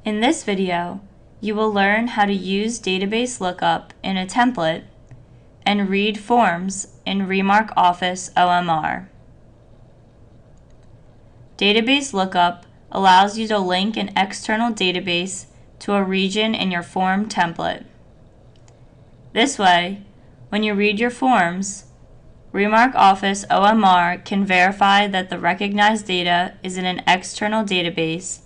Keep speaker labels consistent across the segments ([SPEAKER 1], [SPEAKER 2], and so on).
[SPEAKER 1] In this video, you will learn how to use database lookup in a template and read forms in Remark Office OMR. Database lookup allows you to link an external database to a region in your form template. This way, when you read your forms, Remark Office OMR can verify that the recognized data is in an external database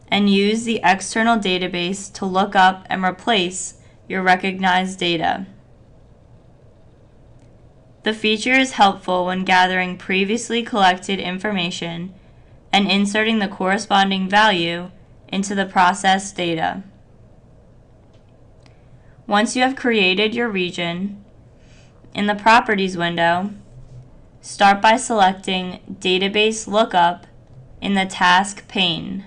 [SPEAKER 1] and use the external database to look up and replace your recognized data. The feature is helpful when gathering previously collected information and inserting the corresponding value into the processed data. Once you have created your region, in the Properties window, start by selecting Database Lookup in the Task pane.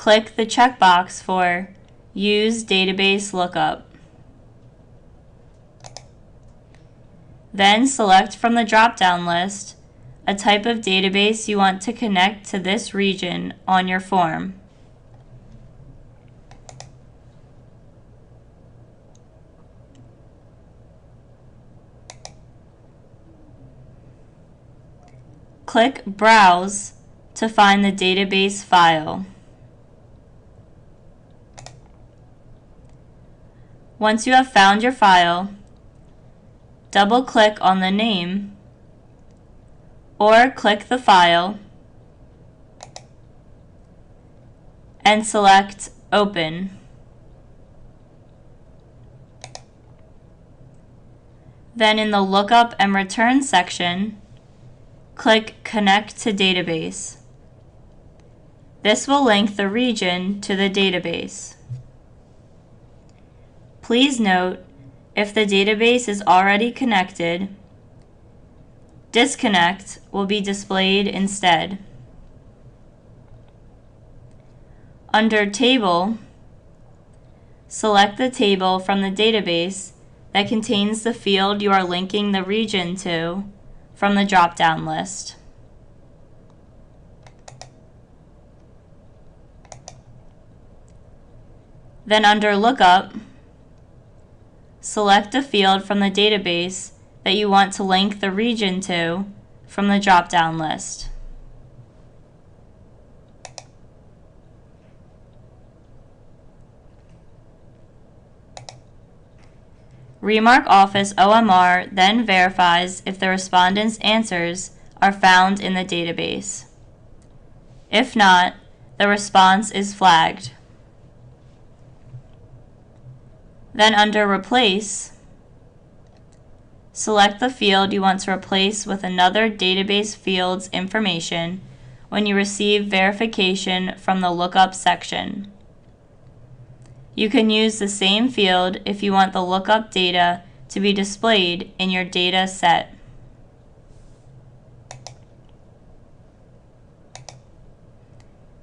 [SPEAKER 1] Click the checkbox for Use Database Lookup. Then select from the drop-down list a type of database you want to connect to this region on your form. Click Browse to find the database file. Once you have found your file, double-click on the name or click the file and select Open. Then in the Lookup and Return section, click Connect to Database. This will link the region to the database. Please note, if the database is already connected, Disconnect will be displayed instead. Under Table, select the table from the database that contains the field you are linking the region to from the drop-down list. Then under Lookup, select a field from the database that you want to link the region to from the drop-down list. Remark Office OMR then verifies if the respondent's answers are found in the database. If not, the response is flagged. Then under Replace, select the field you want to replace with another database field's information when you receive verification from the Lookup section. You can use the same field if you want the lookup data to be displayed in your data set.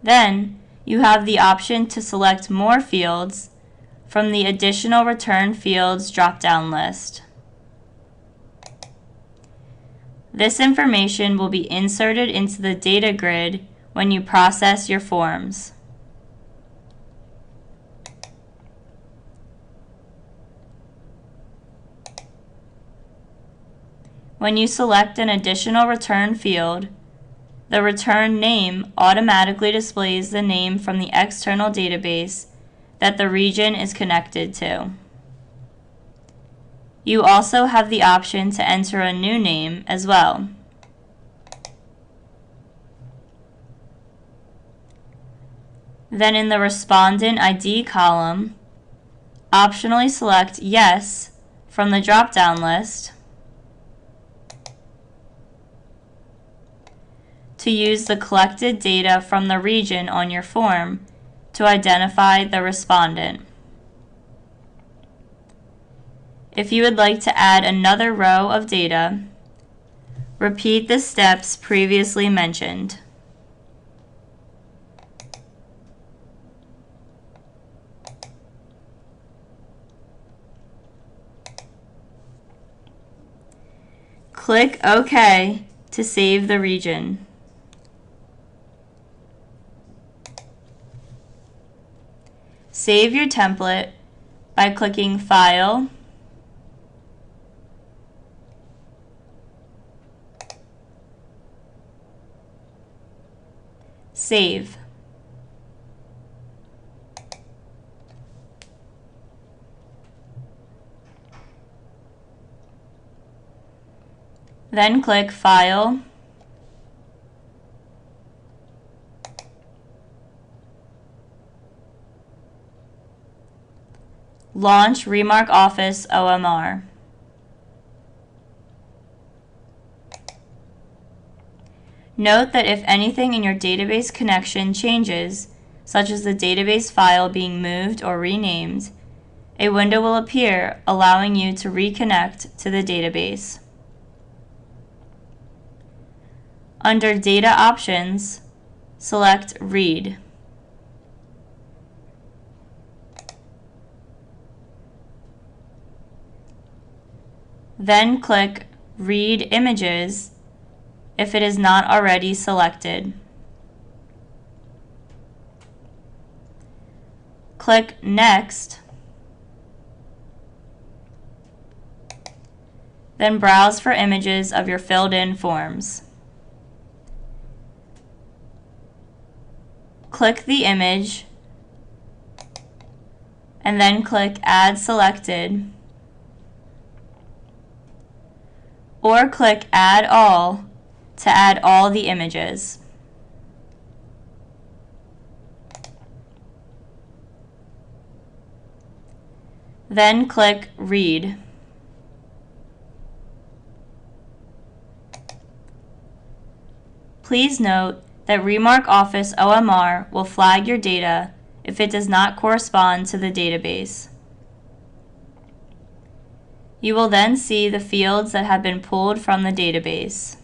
[SPEAKER 1] Then, you have the option to select more fields from the Additional Return Fields drop-down list. This information will be inserted into the data grid when you process your forms. When you select an additional return field, the return name automatically displays the name from the external database that the region is connected to. You also have the option to enter a new name as well. Then in the Respondent ID column, optionally select Yes from the drop-down list to use the collected data from the region on your form to identify the respondent. If you would like to add another row of data, repeat the steps previously mentioned. Click OK to save the region. Save your template by clicking File, Save. Then click File, Launch Remark Office OMR. Note that if anything in your database connection changes, such as the database file being moved or renamed, a window will appear allowing you to reconnect to the database. Under Data Options, select Read. Then click Read Images if it is not already selected. Click Next, then browse for images of your filled-in forms. Click the image, and then click Add Selected, or click Add All to add all the images. Then click Read. Please note that Remark Office OMR will flag your data if it does not correspond to the database. You will then see the fields that have been pulled from the database.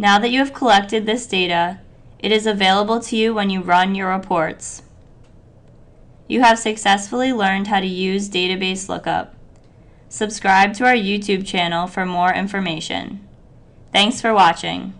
[SPEAKER 1] Now that you have collected this data, it is available to you when you run your reports. You have successfully learned how to use database lookup. Subscribe to our YouTube channel for more information. Thanks for watching.